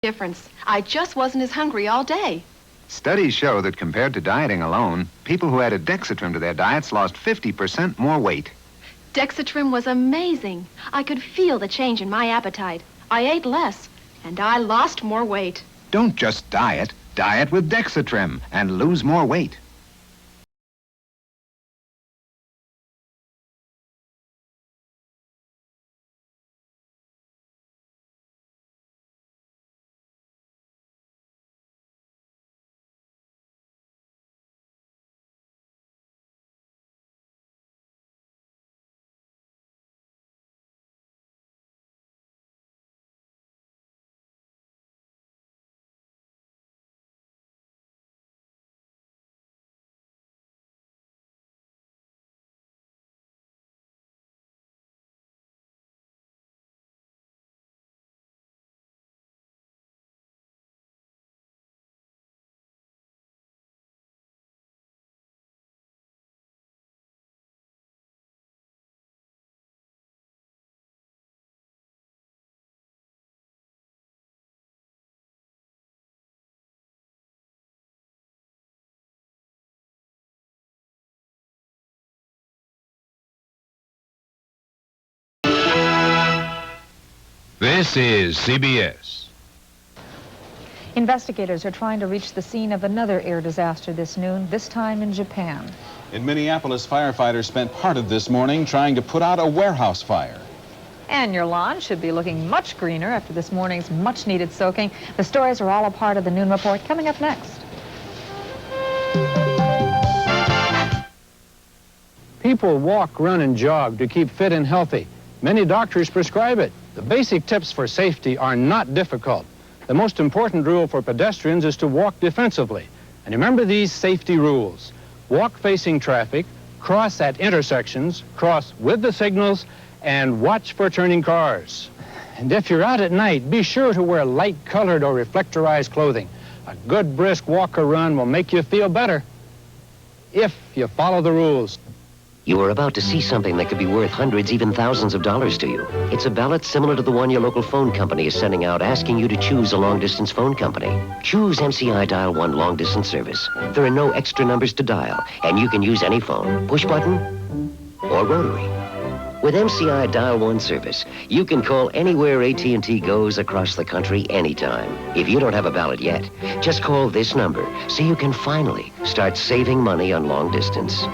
difference. I just wasn't as hungry all day. Studies show that compared to dieting alone, people who added Dexatrim to their diets lost 50% more weight. Dexatrim was amazing. I could feel the change in my appetite. I ate less, and I lost more weight. Don't just diet. Diet with Dexatrim and lose more weight. This is CBS. Investigators are trying to reach the scene of another air disaster this noon, this time in Japan. In Minneapolis, firefighters spent part of this morning trying to put out a warehouse fire. And your lawn should be looking much greener after this morning's much-needed soaking. The stories are all a part of the noon report coming up next. People walk, run, and jog to keep fit and healthy. Many doctors prescribe it. The basic tips for safety are not difficult. The most important rule for pedestrians is to walk defensively. And remember these safety rules. Walk facing traffic, cross at intersections, cross with the signals, and watch for turning cars. And if you're out at night, be sure to wear light-colored or reflectorized clothing. A good brisk walk or run will make you feel better if you follow the rules. You are about to see something that could be worth hundreds, even thousands of dollars to you. It's a ballot similar to the one your local phone company is sending out, asking you to choose a long-distance phone company. Choose MCI Dial 1 long-distance service. There are no extra numbers to dial, and you can use any phone, push button or rotary. With MCI Dial 1 service, you can call anywhere AT&T goes across the country anytime. If you don't have a ballot yet, just call this number so you can finally start saving money on long distance.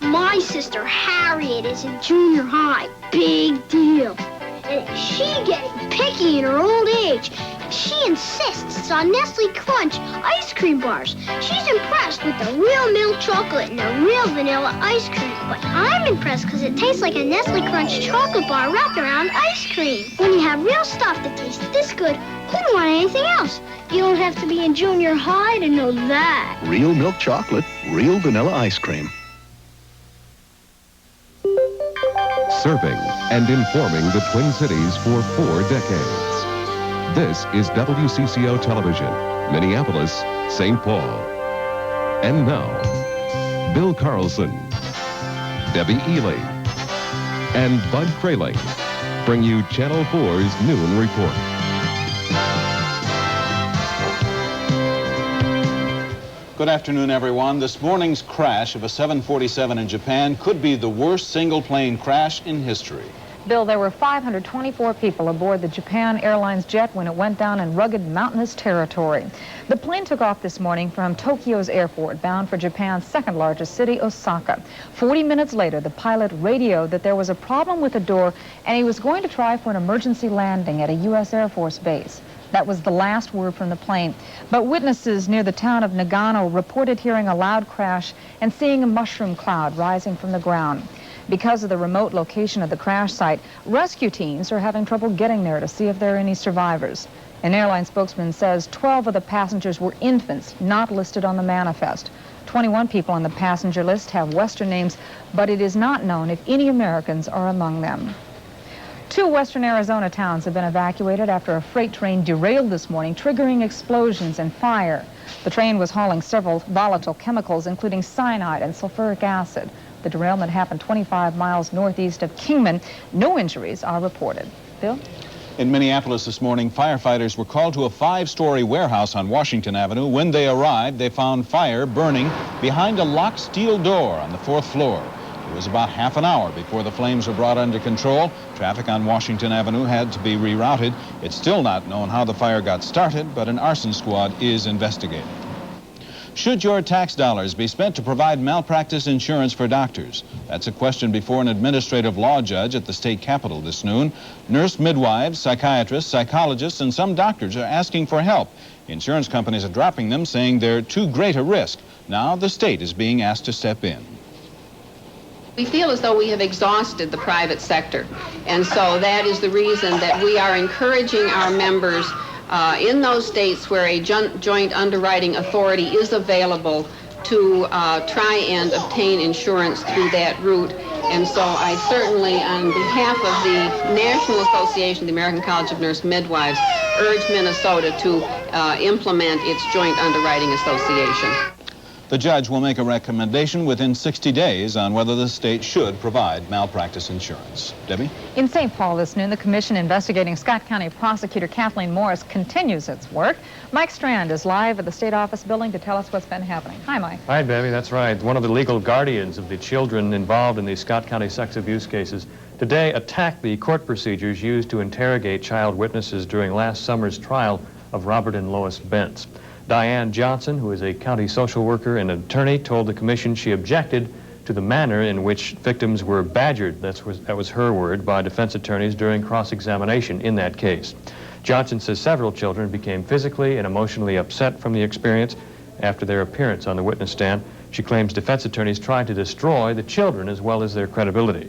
My sister Harriet is in junior high. Big deal. And she getting picky in her old age. She insists on Nestle Crunch ice cream bars. She's impressed with the real milk chocolate and the real vanilla ice cream. But I'm impressed because it tastes like a Nestle Crunch chocolate bar wrapped around ice cream. When you have real stuff that tastes this good, who don't want anything else? You don't have to be in junior high to know that. Real milk chocolate, real vanilla ice cream. Serving and informing the Twin Cities for 4 decades. This is WCCO Television, Minneapolis, St. Paul. And now, Bill Carlson, Debbie Ely, and Bud Kraehling bring you Channel 4's Noon Report. Good afternoon, everyone. This morning's crash of a 747 in Japan could be the worst single-plane crash in history. Bill, there were 524 people aboard the Japan Airlines jet when it went down in rugged mountainous territory. The plane took off this morning from Tokyo's airport, bound for Japan's second-largest city, Osaka. 40 minutes later, the pilot radioed that there was a problem with the door, and he was going to try for an emergency landing at a U.S. Air Force base. That was the last word from the plane. But witnesses near the town of Nagano reported hearing a loud crash and seeing a mushroom cloud rising from the ground. Because of the remote location of the crash site, rescue teams are having trouble getting there to see if there are any survivors. An airline spokesman says 12 of the passengers were infants, not listed on the manifest. 21 people on the passenger list have Western names, but it is not known if any Americans are among them. 2 western Arizona towns have been evacuated after a freight train derailed this morning, triggering explosions and fire. The train was hauling several volatile chemicals, including cyanide and sulfuric acid. The derailment happened 25 miles northeast of Kingman. No injuries are reported. Bill? In Minneapolis this morning, firefighters were called to a 5-story warehouse on Washington Avenue. When they arrived, they found fire burning behind a locked steel door on the 4th floor. It was about half an hour before the flames were brought under control. Traffic on Washington Avenue had to be rerouted. It's still not known how the fire got started, but an arson squad is investigating. Should your tax dollars be spent to provide malpractice insurance for doctors? That's a question before an administrative law judge at the state capitol this noon. Nurse midwives, psychiatrists, psychologists, and some doctors are asking for help. Insurance companies are dropping them, saying they're too great a risk. Now the state is being asked to step in. We feel as though we have exhausted the private sector, and so that is the reason that we are encouraging our members in those states where a joint underwriting authority is available to try and obtain insurance through that route. And so I certainly, on behalf of the National Association of the American College of Nurse Midwives, urge Minnesota to implement its joint underwriting association. The judge will make a recommendation within 60 days on whether the state should provide malpractice insurance. Debbie? In St. Paul this noon, the commission investigating Scott County Prosecutor Kathleen Morris continues its work. Mike Strand is live at the state office building to tell us what's been happening. Hi, Mike. Hi, Debbie. That's right. One of the legal guardians of the children involved in these Scott County sex abuse cases today attacked the court procedures used to interrogate child witnesses during last summer's trial of Robert and Lois Bentz. Diane Johnson, who is a county social worker and attorney, told the commission she objected to the manner in which victims were badgered, that was her word, by defense attorneys during cross-examination in that case. Johnson says several children became physically and emotionally upset from the experience after their appearance on the witness stand. She claims defense attorneys tried to destroy the children as well as their credibility.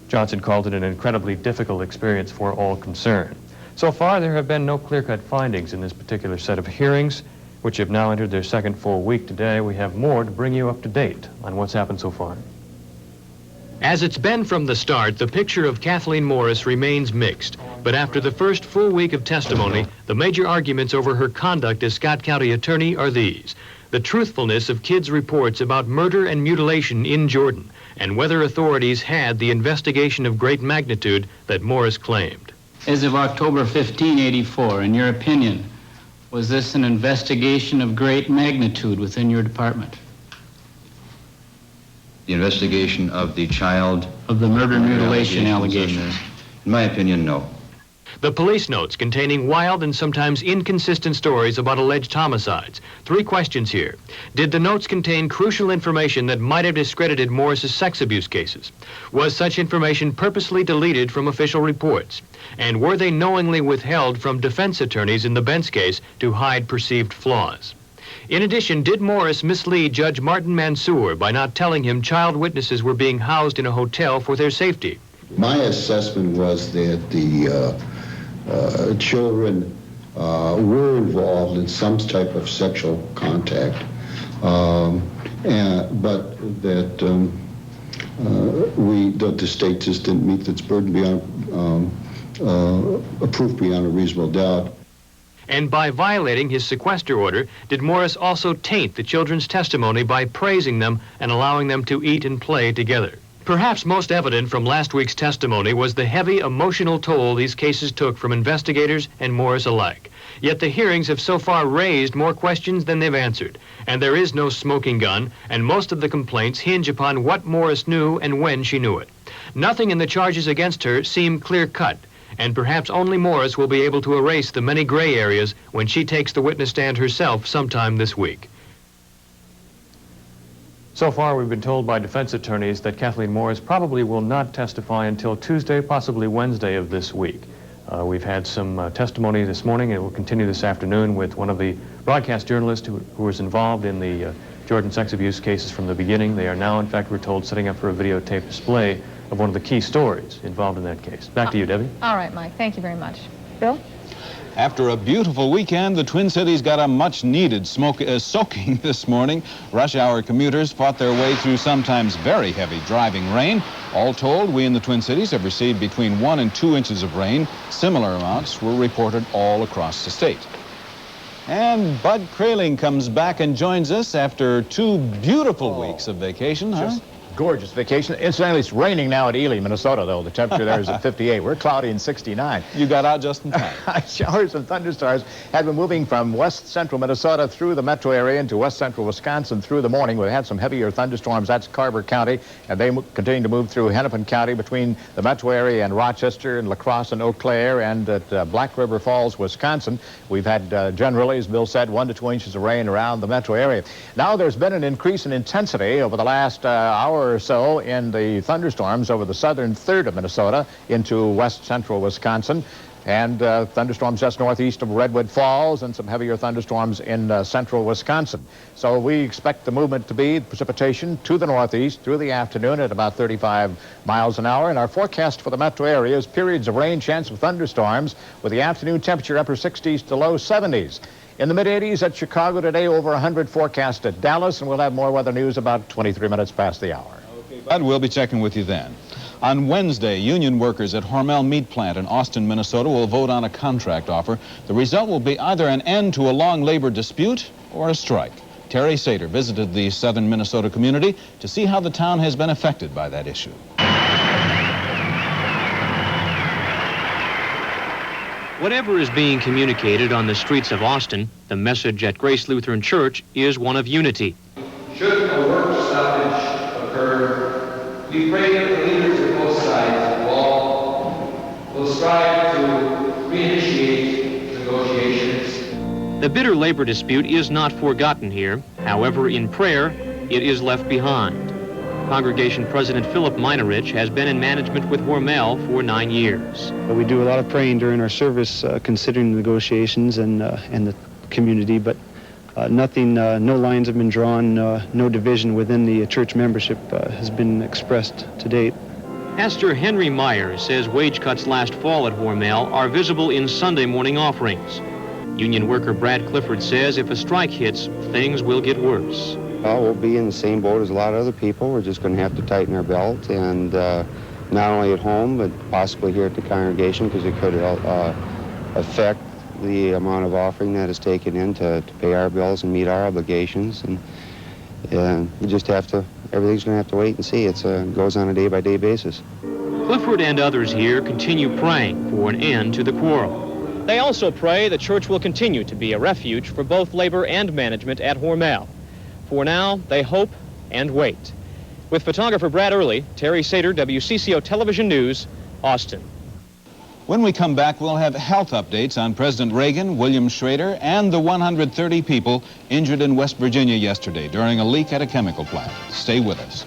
Johnson called it an incredibly difficult experience for all concerned. So far, there have been no clear-cut findings in this particular set of hearings, which have now entered their second full week today. We have more to bring you up to date on what's happened so far. As it's been from the start, the picture of Kathleen Morris remains mixed. But after the first full week of testimony, the major arguments over her conduct as Scott County attorney are these: the truthfulness of kids' reports about murder and mutilation in Jordan, and whether authorities had the investigation of great magnitude that Morris claimed. As of October 15, 1984, in your opinion, was this an investigation of great magnitude within your department? The investigation of the child... Of the murder and mutilation allegations? In my opinion, no. The police notes containing wild and sometimes inconsistent stories about alleged homicides. 3 questions here. Did the notes contain crucial information that might have discredited Morris's sex abuse cases? Was such information purposely deleted from official reports? And were they knowingly withheld from defense attorneys in the Bentz case to hide perceived flaws? In addition, did Morris mislead Judge Martin Mansour by not telling him child witnesses were being housed in a hotel for their safety? My assessment was that the children were involved in some type of sexual contact, but that the state just didn't meet its burden beyond proof beyond a reasonable doubt. And by violating his sequester order, did Morris also taint the children's testimony by praising them and allowing them to eat and play together? Perhaps most evident from last week's testimony was the heavy emotional toll these cases took from investigators and Morris alike. Yet the hearings have so far raised more questions than they've answered. And there is no smoking gun, and most of the complaints hinge upon what Morris knew and when she knew it. Nothing in the charges against her seem clear-cut, and perhaps only Morris will be able to erase the many gray areas when she takes the witness stand herself sometime this week. So far, we've been told by defense attorneys that Kathleen Morris probably will not testify until Tuesday, possibly Wednesday of this week. We've had some testimony this morning, and it will continue this afternoon with one of the broadcast journalists who was involved in the Jordan sex abuse cases from the beginning. They are now, in fact, we're told, setting up for a videotape display of one of the key stories involved in that case. Back to you, Debbie. All right, Mike. Thank you very much. Bill? After a beautiful weekend, the Twin Cities got a much-needed soaking this morning. Rush hour commuters fought their way through sometimes very heavy driving rain. All told, we in the Twin Cities have received between 1 and 2 inches of rain. Similar amounts were reported all across the state. And Bud Kraehling comes back and joins us after 2 beautiful weeks of vacation, huh? Gorgeous vacation. Incidentally, it's raining now at Ely, Minnesota, though. The temperature there is at 58. We're cloudy and 69. You got out just in time. Showers and thunderstorms have been moving from west central Minnesota through the metro area into west central Wisconsin through the morning. We've had some heavier thunderstorms. That's Carver County, and they continue to move through Hennepin County between the metro area and Rochester and La Crosse and Eau Claire and at Black River Falls, Wisconsin. We've had generally, as Bill said, 1 to 2 inches of rain around the metro area. Now there's been an increase in intensity over the last hour or so in the thunderstorms over the southern third of Minnesota into west central Wisconsin, and thunderstorms just northeast of Redwood Falls, and some heavier thunderstorms in central Wisconsin. So we expect the movement to be precipitation to the northeast through the afternoon at about 35 miles an hour. And our forecast for the metro area is periods of rain, chance of thunderstorms, with the afternoon temperature upper 60s to low 70s. In the mid-80s at Chicago today, over 100 forecast at Dallas, and we'll have more weather news about 23 minutes past the hour. Bud, we'll be checking with you then. On Wednesday, union workers at Hormel meat plant in Austin, Minnesota will vote on a contract offer. The result will be either an end to a long labor dispute or a strike. Terry Sater visited the southern Minnesota community to see how the town has been affected by that issue. Whatever is being communicated on the streets of Austin, the message at Grace Lutheran Church is one of unity. Should a work stoppage occur, we pray that the leaders of both sides will strive to reinitiate negotiations. The bitter labor dispute is not forgotten here. However, in prayer, it is left behind. Congregation President Philip Meinerich has been in management with Hormel for 9 years. We do a lot of praying during our service, considering the negotiations and the community, but nothing, no lines have been drawn, no division within the church membership has been expressed to date. Pastor Henry Meyer says wage cuts last fall at Hormel are visible in Sunday morning offerings. Union worker Brad Clifford says if a strike hits, things will get worse. Well, we'll be in the same boat as a lot of other people. We're just going to have to tighten our belt, and not only at home, but possibly here at the congregation, because it could affect the amount of offering that is taken in to pay our bills and meet our obligations. And we just have to, everything's going to have to wait and see. It goes on a day-by-day basis. Clifford and others here continue praying for an end to the quarrel. They also pray the church will continue to be a refuge for both labor and management at Hormel. For now, they hope and wait. With photographer Brad Early, Terry Sater, WCCO Television News, Austin. When we come back, we'll have health updates on President Reagan, William Schrader, and the 130 people injured in West Virginia yesterday during a leak at a chemical plant. Stay with us.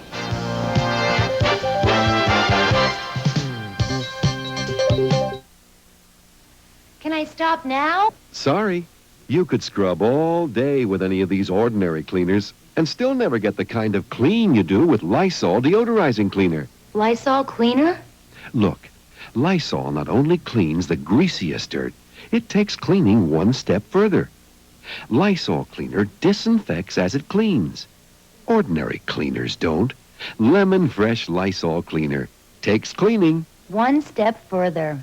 Can I stop now? Sorry. You could scrub all day with any of these ordinary cleaners and still never get the kind of clean you do with Lysol deodorizing cleaner. Lysol cleaner? Look, Lysol not only cleans the greasiest dirt, it takes cleaning one step further. Lysol cleaner disinfects as it cleans. Ordinary cleaners don't. Lemon Fresh Lysol cleaner takes cleaning one step further.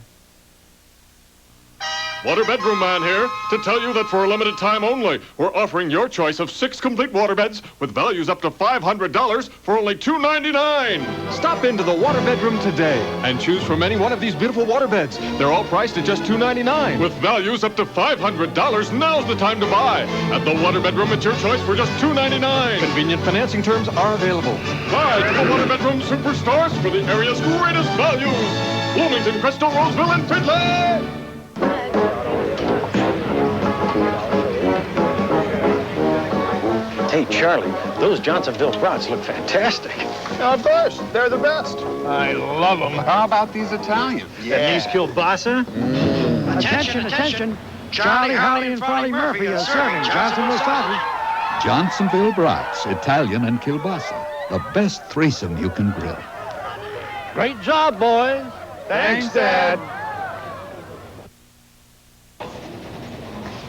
Water Bedroom Man here to tell you that for a limited time only, we're offering your choice of 6 complete water beds with values up to $500 for only $299. Stop into the Water Bedroom today and choose from any one of these beautiful water beds. They're all priced at just $299. With values up to $500, now's the time to buy. At the Water Bedroom, it's your choice for just $299. Convenient financing terms are available. Buy to the Water Bedroom Superstores for the area's greatest values. Bloomington, Crystal, Roseville, and Findlay. Hey, Charlie, those Johnsonville brats look fantastic. Of course, they're the best. I love them. How about these Italians? Yeah. These kielbasa? Attention, attention. Charlie, Holly, and Farley Murphy are serving Johnsonville sausage. Johnsonville brats, Italian and kielbasa. The best threesome you can grill. Great job, boys. Thanks, Dad.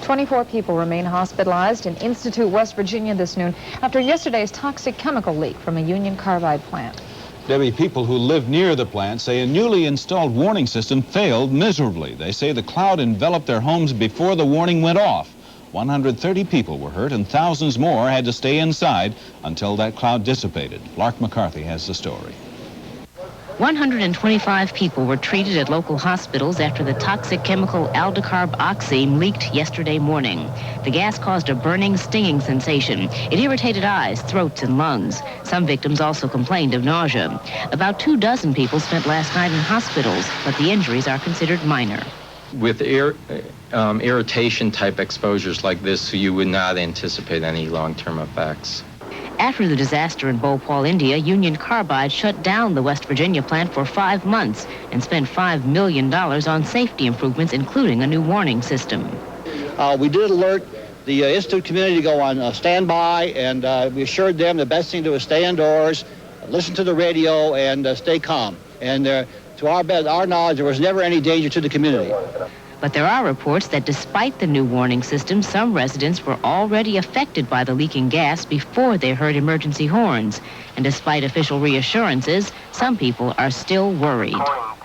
24 people remain hospitalized in Institute, West Virginia this noon after yesterday's toxic chemical leak from a Union Carbide plant. Debbie, people who live near the plant say a newly installed warning system failed miserably. They say the cloud enveloped their homes before the warning went off. 130 people were hurt and thousands more had to stay inside until that cloud dissipated. Lark McCarthy has the story. 125 people were treated at local hospitals after the toxic chemical aldecarb-oxime leaked yesterday morning. The gas caused a burning, stinging sensation. It irritated eyes, throats, and lungs. Some victims also complained of nausea. About 24 people spent last night in hospitals, but the injuries are considered minor. With irritation-type exposures like this, you would not anticipate any long-term effects. After the disaster in Bhopal, India, Union Carbide shut down the West Virginia plant for 5 months and spent $5 million on safety improvements, including a new warning system. We did alert the Institute community to go on standby, and we assured them the best thing to do is stay indoors, listen to the radio, and stay calm. And to our knowledge, there was never any danger to the community. But there are reports that despite the new warning system, some residents were already affected by the leaking gas before they heard emergency horns. And despite official reassurances, some people are still worried.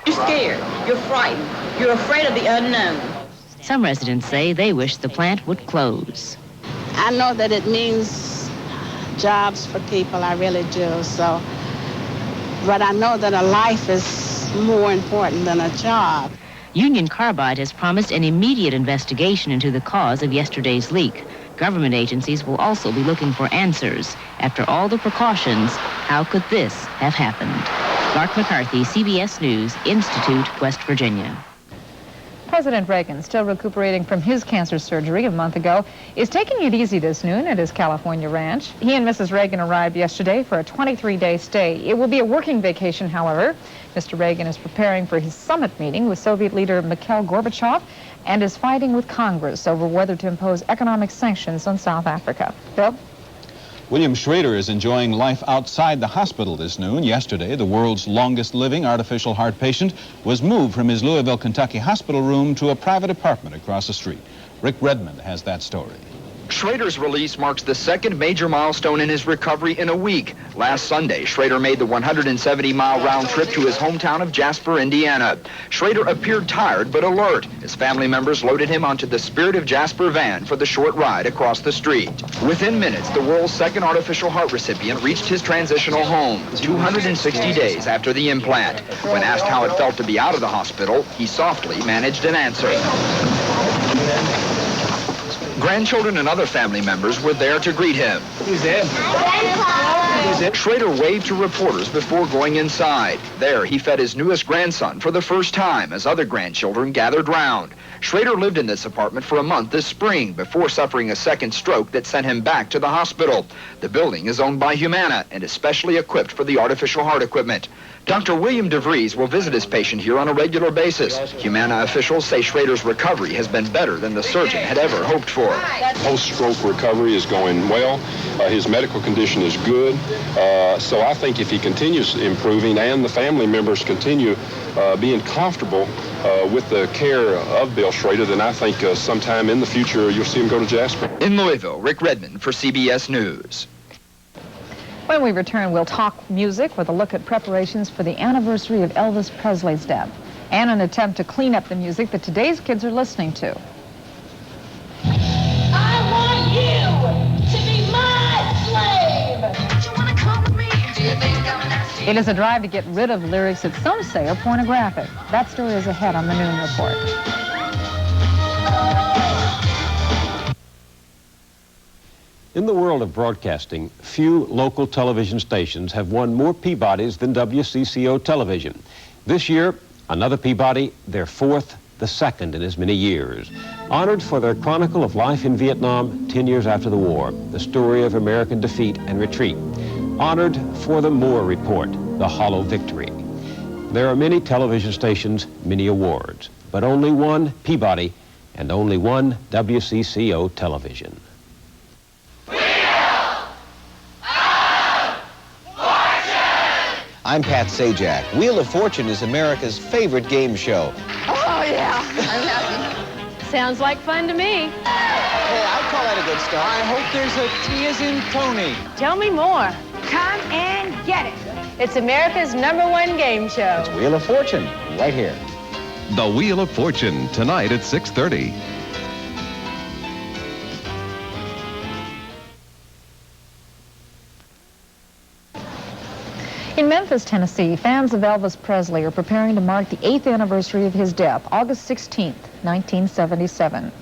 You're scared. You're frightened. You're afraid of the unknown. Some residents say they wish the plant would close. I know that it means jobs for people, I really do. So, but I know that a life is more important than a job. Union Carbide has promised an immediate investigation into the cause of yesterday's leak. Government agencies will also be looking for answers. After all the precautions, how could this have happened? Lark McCarthy, CBS News, Institute, West Virginia. President Reagan, still recuperating from his cancer surgery a month ago, is taking it easy this noon at his California ranch. He and Mrs. Reagan arrived yesterday for a 23-day stay. It will be a working vacation, however. Mr. Reagan is preparing for his summit meeting with Soviet leader Mikhail Gorbachev and is fighting with Congress over whether to impose economic sanctions on South Africa. Bill? William Schrader is enjoying life outside the hospital this noon. Yesterday, the world's longest living artificial heart patient was moved from his Louisville, Kentucky hospital room to a private apartment across the street. Rick Redmond has that story. Schrader's release marks the second major milestone in his recovery in a week. Last Sunday, Schrader made the 170-mile round trip to his hometown of Jasper, Indiana. Schrader appeared tired but alert as family members loaded him onto the Spirit of Jasper van for the short ride across the street. Within minutes, the world's second artificial heart recipient reached his transitional home, 260 days after the implant. When asked how it felt to be out of the hospital, he softly managed an answer. Grandchildren and other family members were there to greet him. Who's that? Grandpa! Schrader waved to reporters before going inside. There, he fed his newest grandson for the first time as other grandchildren gathered round. Schrader lived in this apartment for a month this spring before suffering a second stroke that sent him back to the hospital. The building is owned by Humana and is specially equipped for the artificial heart equipment. Dr. William DeVries will visit his patient here on a regular basis. Humana officials say Schrader's recovery has been better than the surgeon had ever hoped for. Post-stroke recovery is going well. His medical condition is good. So I think if he continues improving and the family members continue being comfortable with the care of Bill Schrader, then I think sometime in the future you'll see him go to Jasper. In Louisville, Rick Redmond for CBS News. When we return, we'll talk music with a look at preparations for the anniversary of Elvis Presley's death and an attempt to clean up the music that today's kids are listening to. I want you to be my slave. Don't you want to come with me? Do you think I'm nasty? It is a drive to get rid of lyrics that some say are pornographic. That story is ahead on the Noon Report. In the world of broadcasting, few local television stations have won more Peabodys than WCCO Television. This year, another Peabody, their fourth, the second in as many years. Honored for their chronicle of life in Vietnam 10 years after the war, the story of American defeat and retreat. Honored for the Moore Report, the hollow victory. There are many television stations, many awards, but only one Peabody and only one WCCO Television. I'm Pat Sajak. Wheel of Fortune is America's favorite game show. Oh, yeah. I'm happy. Sounds like fun to me. Hey, I'd call that a good start. I hope there's a T as in Tony. Tell me more. Come and get it. It's America's #1 game show. It's Wheel of Fortune, right here. The Wheel of Fortune, tonight at 6:30. In Memphis, Tennessee, fans of Elvis Presley are preparing to mark the 8th anniversary of his death, August 16th, 1977.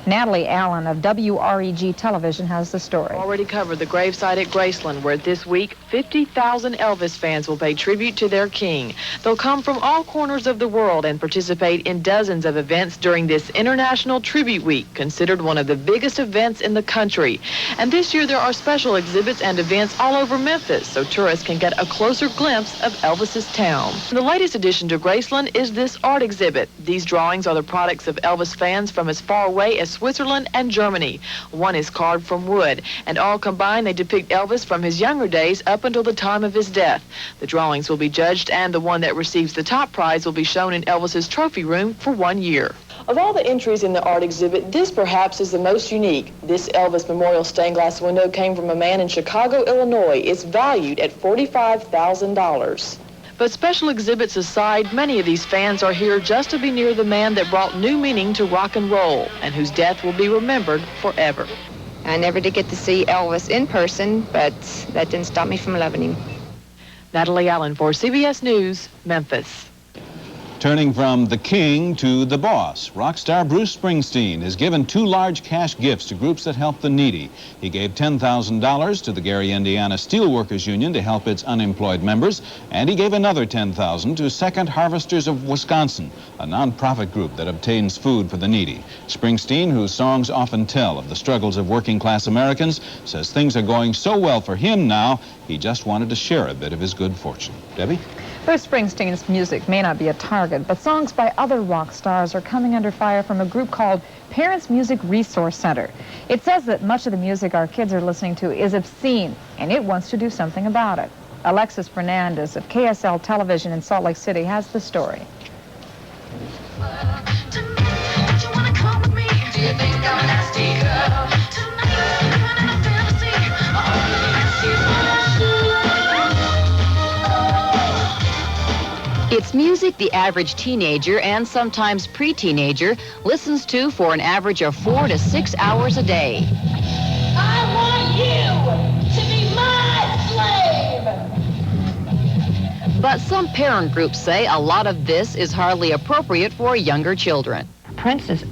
Natalie Allen of WREG Television has the story. Already covered the gravesite at Graceland, where this week 50,000 Elvis fans will pay tribute to their king. They'll come from all corners of the world and participate in dozens of events during this International Tribute Week, considered one of the biggest events in the country. And this year there are special exhibits and events all over Memphis, so tourists can get a closer glimpse of Elvis's town. The latest addition to Graceland is this art exhibit. These drawings are the products of Elvis fans from as far away as Switzerland and Germany. One is carved from wood, and all combined they depict Elvis from his younger days up until the time of his death. The drawings will be judged, and the one that receives the top prize will be shown in Elvis's trophy room for 1 year. Of all the entries in the art exhibit, this perhaps is the most unique. This Elvis memorial stained glass window came from a man in Chicago, Illinois. It's valued at $45,000. But special exhibits aside, many of these fans are here just to be near the man that brought new meaning to rock and roll, and whose death will be remembered forever. I never did get to see Elvis in person, but that didn't stop me from loving him. Natalie Allen for CBS News, Memphis. Turning from the king to the boss, rock star Bruce Springsteen has given 2 large cash gifts to groups that help the needy. He gave $10,000 to the Gary, Indiana Steelworkers Union to help its unemployed members, and he gave another $10,000 to Second Harvesters of Wisconsin, a nonprofit group that obtains food for the needy. Springsteen, whose songs often tell of the struggles of working-class Americans, says things are going so well for him now, he just wanted to share a bit of his good fortune. Debbie? Bruce Springsteen's music may not be a target, but songs by other rock stars are coming under fire from a group called Parents Music Resource Center. It says that much of the music our kids are listening to is obscene, and it wants to do something about it. Alexis Fernandez of KSL Television in Salt Lake City has the story. It's music the average teenager and sometimes pre-teenager listens to for an average of 4 to 6 hours a day. I want you to be my slave. But some parent groups say a lot of this is hardly appropriate for younger children. Prince's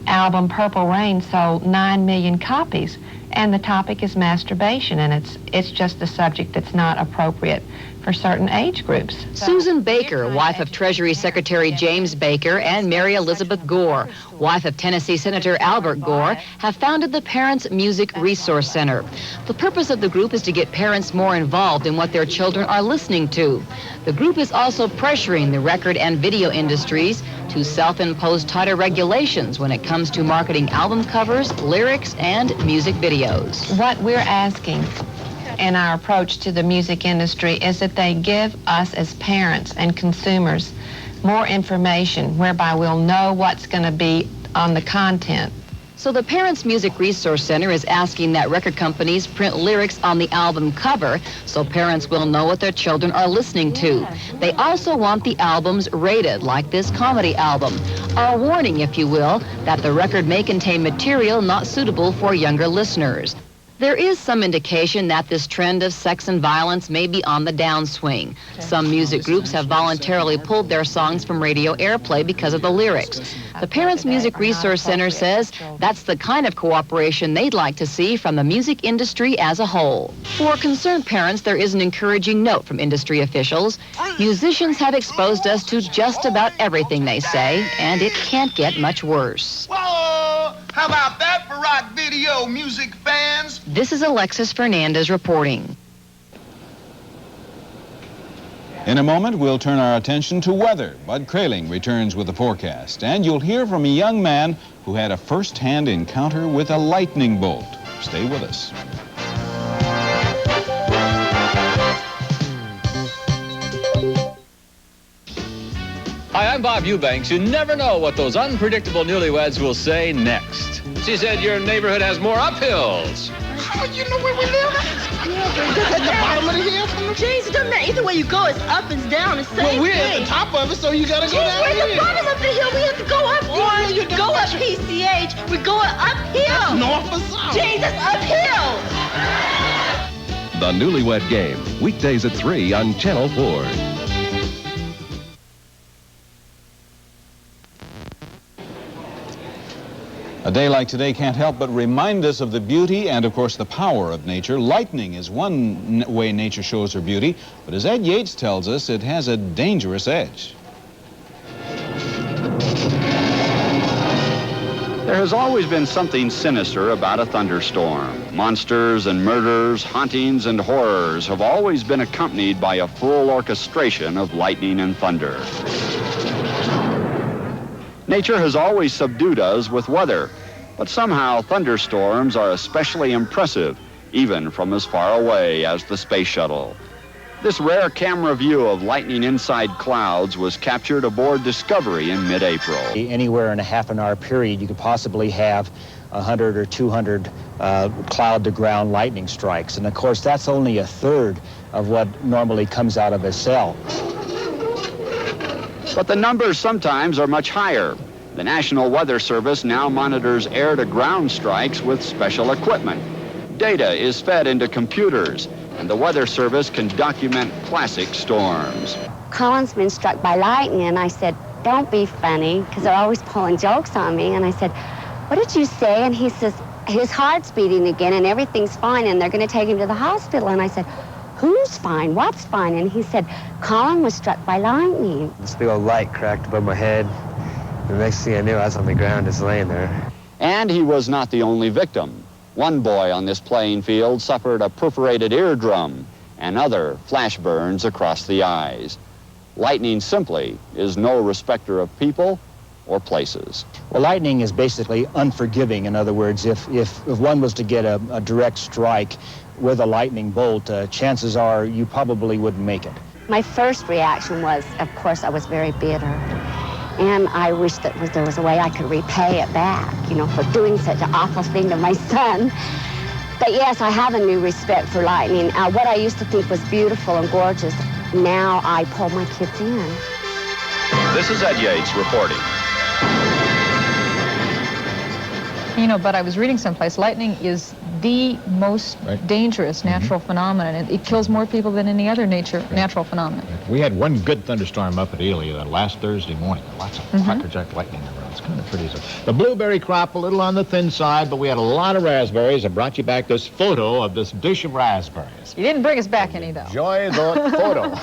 album Purple Rain sold 9 million copies, and the topic is masturbation, and it's just a subject that's not appropriate for certain age groups. Susan Baker, wife of Treasury Secretary James Baker, and Mary Elizabeth Gore, wife of Tennessee Senator Albert Gore, have founded the Parents Music Resource Center. The purpose of the group is to get parents more involved in what their children are listening to. The group is also pressuring the record and video industries to self-impose tighter regulations when it comes to marketing album covers, lyrics, and music videos. What we're asking in our approach to the music industry is that they give us as parents and consumers more information whereby we'll know what's going to be on the content. So the Parents Music Resource Center is asking that record companies print lyrics on the album cover so parents will know what their children are listening to. They also want the albums rated, like this comedy album. A warning, if you will, that the record may contain material not suitable for younger listeners. There is some indication that this trend of sex and violence may be on the downswing. Some music groups have voluntarily pulled their songs from radio airplay because of the lyrics. The Parents Music Resource Center says that's the kind of cooperation they'd like to see from the music industry as a whole. For concerned parents, there is an encouraging note from industry officials. Musicians have exposed us to just about everything, they say, and it can't get much worse. Whoa! How about that for rock video music fans? This is Alexis Fernandez reporting. In a moment, we'll turn our attention to weather. Bud Kraehling returns with the forecast, and you'll hear from a young man who had a first-hand encounter with a lightning bolt. Stay with us. Hi, I'm Bob Eubanks. You never know what those unpredictable newlyweds will say next. She said your neighborhood has more uphills. How you know where we live? Yeah, at the bottom of the hill. Jeez, it doesn't matter. Either way you go, it's up, it's down, it's the same Well, we're thing. at the top of it, so you gotta go down we're here. at the bottom of the hill. We have to go up. Boy, you go up PCH. We're going uphill. That's north or south? Jeez, that's uphill. The Newlywed Game, weekdays at 3 on Channel 4. A day like today can't help but remind us of the beauty and, of course, the power of nature. Lightning is one way nature shows her beauty, but as Ed Yates tells us, it has a dangerous edge. There has always been something sinister about a thunderstorm. Monsters and murders, hauntings and horrors have always been accompanied by a full orchestration of lightning and thunder. Nature has always subdued us with weather, but somehow thunderstorms are especially impressive, even from as far away as the space shuttle. This rare camera view of lightning inside clouds was captured aboard Discovery in mid-April. Anywhere in a half-an-hour period, you could possibly have 100 or 200 cloud-to-ground lightning strikes. And of course, that's only a third of what normally comes out of a cell. But the numbers sometimes are much higher. The National Weather Service now monitors air-to-ground strikes with special equipment. Data is fed into computers, and the Weather Service can document classic storms. Colin's been struck by lightning, and I said, don't be funny, because they're always pulling jokes on me. And I said, what did you say? And he says, his heart's beating again, and everything's fine, and they're going to take him to the hospital. And I said, who's fine? What's fine? And he said, Colin was struck by lightning. This big old light cracked above my head. The next thing I knew, I was on the ground just laying there. And he was not the only victim. One boy on this playing field suffered a perforated eardrum and other flash burns across the eyes. Lightning simply is no respecter of people or places. Well, lightning is basically unforgiving. In other words, if one was to get a direct strike with a lightning bolt, chances are you probably wouldn't make it. My first reaction was, of course, I was very bitter. And I wished that there was a way I could repay it back, you know, for doing such an awful thing to my son. But yes, I have a new respect for lightning. What I used to think was beautiful and gorgeous, now I pull my kids in. This is Ed Yates reporting. You know, but I was reading someplace, lightning is the most dangerous natural phenomenon. It kills more people than any other natural phenomenon. We had one good thunderstorm up at Ely last Thursday morning. Lots of crackerjack lightning around. It's kind of pretty. The blueberry crop a little on the thin side, but we had a lot of raspberries. I brought you back this photo of this dish of raspberries. You didn't bring us back any, though. Enjoy the photo.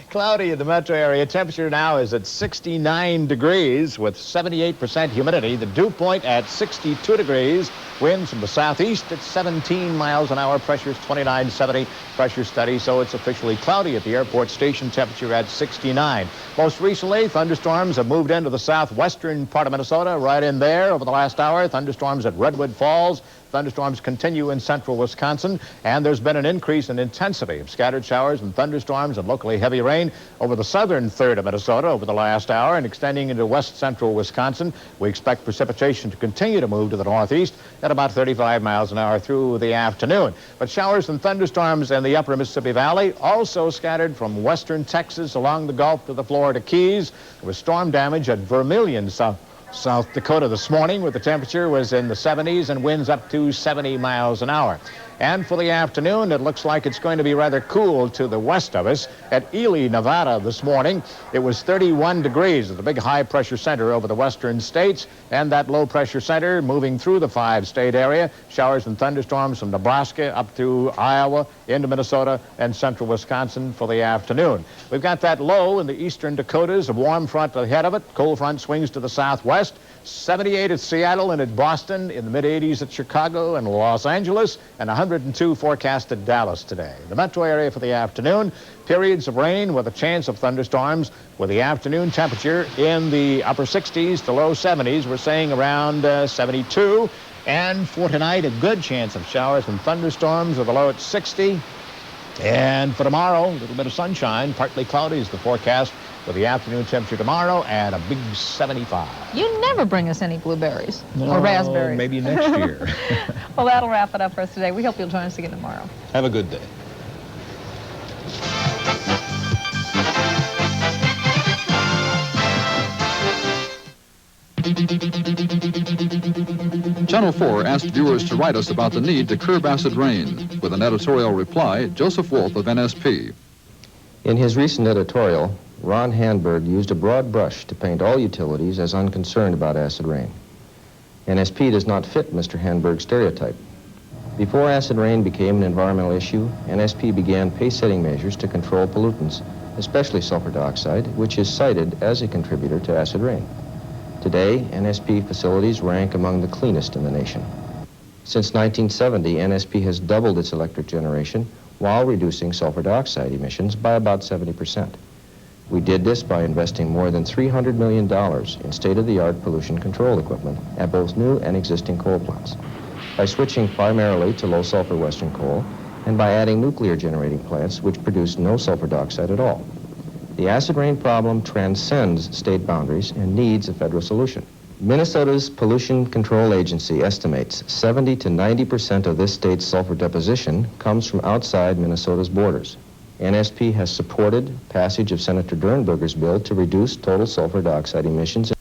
Cloudy in the metro area. Temperature now is at 69 degrees with 78% humidity. The dew point at 62 degrees. Winds from the southeast at 17 miles an hour. Pressure's 2970. Pressure steady, so it's officially cloudy at the airport station. Temperature at 69. Most recently, thunderstorms have moved into the southwestern part of Minnesota, right in there over the last hour. Thunderstorms at Redwood Falls. Thunderstorms continue in central Wisconsin, and there's been an increase in intensity of scattered showers and thunderstorms and locally heavy rain over the southern third of Minnesota over the last hour and extending into west central Wisconsin. We expect precipitation to continue to move to the northeast at about 35 miles an hour through the afternoon. But showers and thunderstorms in the upper Mississippi Valley also scattered from western Texas along the Gulf to the Florida Keys. There was storm damage at Vermilion, South Dakota this morning, where the temperature was in the 70s and winds up to 70 miles an hour. And for the afternoon, it looks like it's going to be rather cool to the west of us. At Ely, Nevada this morning, it was 31 degrees at the big high-pressure center over the western states, and that low-pressure center moving through the five-state area. Showers and thunderstorms from Nebraska up through Iowa, into Minnesota, and central Wisconsin for the afternoon. We've got that low in the eastern Dakotas, a warm front ahead of it. Cold front swings to the southwest. 78 at Seattle and at Boston, in the mid-80s at Chicago and Los Angeles, and 102 forecast at Dallas today. The metro area for the afternoon, periods of rain with a chance of thunderstorms, with the afternoon temperature in the upper 60s to low 70s. We're saying around 72. And for tonight, a good chance of showers and thunderstorms with a low at 60. And for tomorrow, a little bit of sunshine, partly cloudy is the forecast, with the afternoon temperature tomorrow and a big 75. You never bring us any blueberries or raspberries. Maybe next year. Well, that'll wrap it up for us today. We hope you'll join us again tomorrow. Have a good day. Channel 4 asked viewers to write us about the need to curb acid rain. With an editorial reply, Joseph Wolf of NSP. In his recent editorial, Ron Handberg used a broad brush to paint all utilities as unconcerned about acid rain. NSP does not fit Mr. Handberg's stereotype. Before acid rain became an environmental issue, NSP began pace-setting measures to control pollutants, especially sulfur dioxide, which is cited as a contributor to acid rain. Today, NSP facilities rank among the cleanest in the nation. Since 1970, NSP has doubled its electric generation while reducing sulfur dioxide emissions by about 70%. We did this by investing more than $300 million in state-of-the-art pollution control equipment at both new and existing coal plants, by switching primarily to low-sulfur Western coal, and by adding nuclear generating plants which produce no sulfur dioxide at all. The acid rain problem transcends state boundaries and needs a federal solution. Minnesota's Pollution Control Agency estimates 70 to 90% of this state's sulfur deposition comes from outside Minnesota's borders. NSP has supported passage of Senator Durenberger's bill to reduce total sulfur dioxide emissions